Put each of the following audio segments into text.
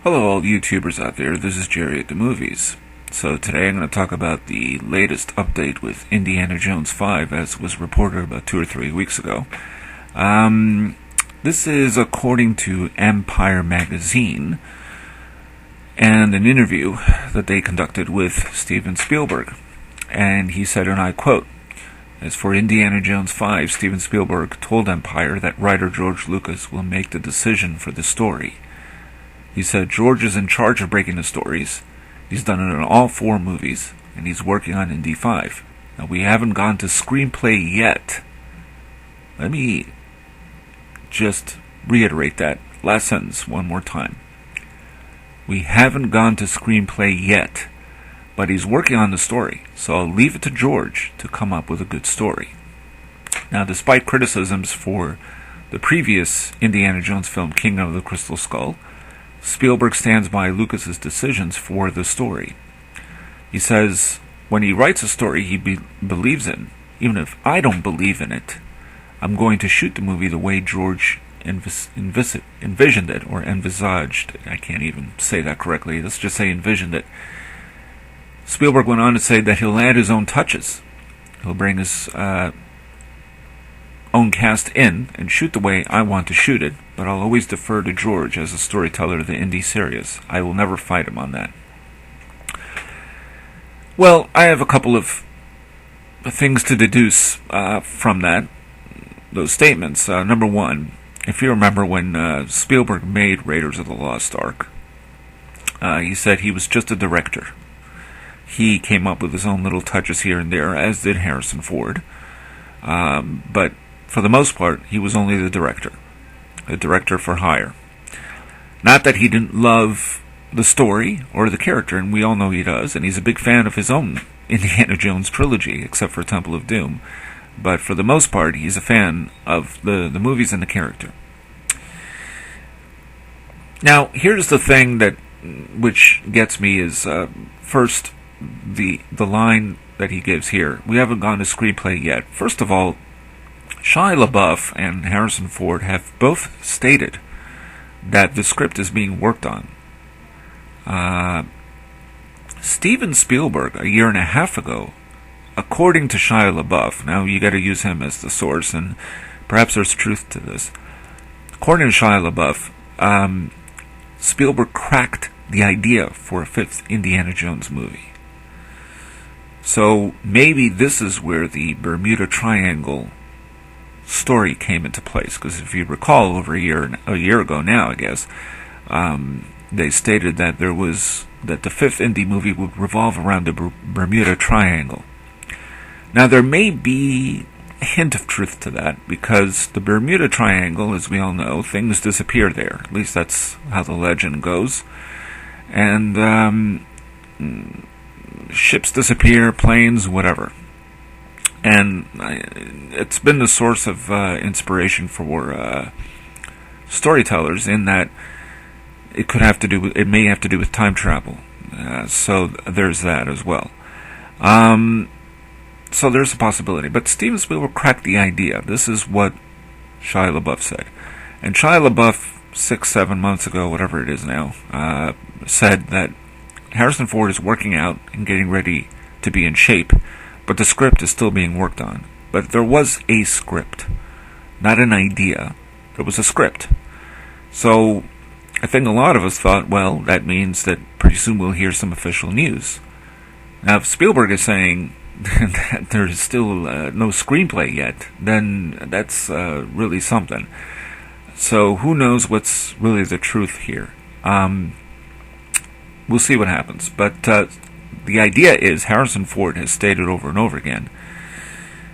Hello all YouTubers out there, this is Jerry at the Movies. So today I'm going to talk about the latest update with Indiana Jones 5 as was reported about 2 or 3 weeks ago. This is according to Empire Magazine and an interview that they conducted with Steven-Spielberg. And he said, and I quote, "As for Indiana Jones 5, Steven Spielberg told Empire that writer George Lucas will make the decision for the story. He said George is in charge of breaking the stories. He's done it in all 4 movies, and he's working on Indy 5. Now, we haven't gone to screenplay yet." Let me just reiterate that last sentence one more time. We haven't gone to screenplay yet, but he's working on the story, so I'll leave it to George to come up with a good story. Now, despite criticisms for the previous Indiana Jones film, Kingdom of the Crystal Skull, Spielberg stands by Lucas's decisions for the story. He says, when he writes a story he believes in, even if I don't believe in it, I'm going to shoot the movie the way George envisioned it, or envisaged. I can't even say that correctly. Let's just say envisioned it. Spielberg went on to say that he'll add his own touches. He'll bring his own cast in and shoot the way I want to shoot it, but I'll always defer to George as a storyteller of the Indy series. I will never fight him on that. Well, I have a couple of things to deduce from those statements. Number one, if you remember when Spielberg made Raiders-of-the-Lost-Ark, he said he was just a director. He came up with his own little touches here and there, as did Harrison Ford. But for the most part, he was only the director. A director for hire. Not that he didn't love the story or the character, and we all know he does, and he's a big fan of his own Indiana Jones trilogy, except for Temple of Doom. But for the most part, he's a fan of the movies and the character. Now, here's the thing which gets me is, first, the line that he gives here. We haven't gone to screenplay yet. First of all, Shia-LaBeouf and Harrison Ford have both stated that the script is being worked on. Steven Spielberg, a year and a half ago, according to Shia-LaBeouf, now you got to use him as the source, and perhaps there's truth to this. According to Shia-LaBeouf, Spielberg cracked the idea for a 5th Indiana Jones movie. So maybe this is where the Bermuda Triangle story came into place, because if you recall, over a year ago now, I guess, they stated that the 5th Indy movie would revolve around the Bermuda Triangle. Now, there may be a hint of truth to that, because the Bermuda Triangle, as we all know, things disappear there. At least that's how the legend goes. And ships disappear, planes, whatever. And it's been the source of inspiration for storytellers, in that it may have to do with time travel. So there's that as well. So there's a possibility. But Steven Spielberg cracked the idea. This is what Shia LaBeouf said. And Shia LaBeouf, 6-7 months ago, whatever it is now, said that Harrison Ford is working out and getting ready to be in shape, but the script is still being worked on. But there was a script, not an idea. There was a script. So I think a lot of us thought, well, that means that pretty soon we'll hear some official news. Now, if Spielberg is saying that there is still no screenplay yet, then that's really something. So who knows what's really the truth here. We'll see what happens. But the idea is, Harrison Ford has stated over and over again,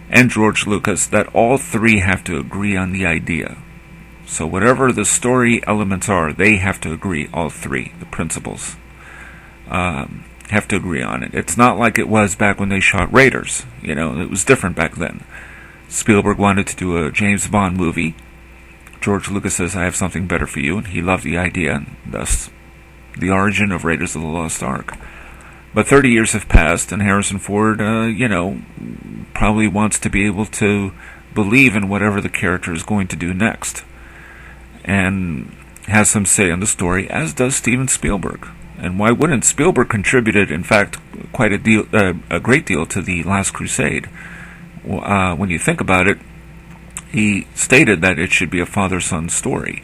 and George Lucas, that all 3 have to agree on the idea. So whatever the story elements are, they have to agree, all 3, the principals, have to agree on it. It's not like it was back when they shot Raiders. It was different back then. Spielberg wanted to do a James Bond movie. George Lucas says, I have something better for you, and he loved the idea, and thus the origin of Raiders-of-the-Lost-Ark. But 30 years have passed, and Harrison Ford, probably wants to be able to believe in whatever the character is going to do next. And has some say in the story, as does Steven Spielberg. And why wouldn't? Spielberg contributed, in fact, quite a great deal to The Last Crusade. When you think about it, he stated that it should be a father-son story.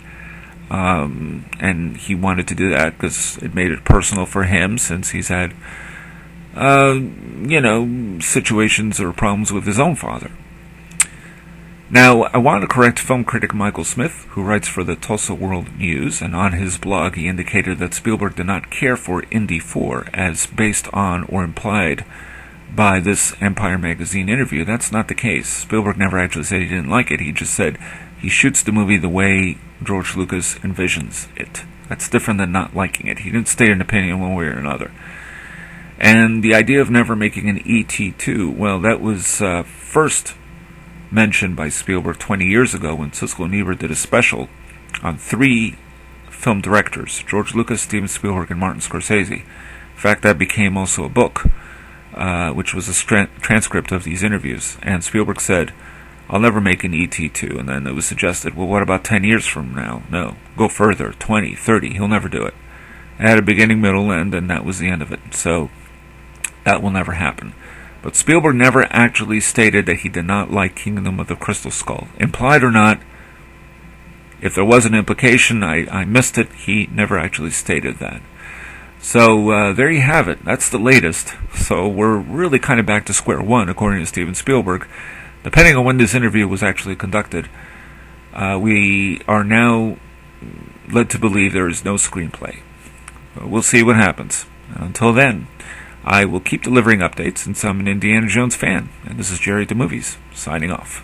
And he wanted to do that because it made it personal for him, since he's had, situations or problems with his own father. Now, I want to correct film critic Michael Smith, who writes for the Tulsa World News, and on his blog he indicated that Spielberg did not care for Indy 4 as based on or implied by this Empire magazine interview. That's not the case. Spielberg never actually said he didn't like it. He just said he shoots the movie the way George Lucas envisions it. That's different than not liking it. He didn't state an opinion one way or another. And the idea of never making an E.T. 2, well, that was first mentioned by Spielberg 20 years ago when Siskel-and-Ebert did a special on 3 film directors, George Lucas, Steven Spielberg, and Martin Scorsese. In fact, that became also a book, which was a transcript of these interviews. And Spielberg said, I'll never make an E.T. 2. And then it was suggested, well, what about 10 years from now? No, go further, 20, 30, he'll never do it. It had a beginning, middle, end, and that was the end of it. So that will never happen. But Spielberg never actually stated that he did not like Kingdom of the Crystal Skull. Implied or not, if there was an implication, I missed it. He never actually stated that. So there you have it. That's the latest. So we're really kind of back to square one, according to Steven Spielberg. Depending on when this interview was actually conducted, we are now led to believe there is no screenplay. We'll see what happens. Until then, I will keep delivering updates since I'm an Indiana Jones fan. And this is Jerry at the Movies, signing off.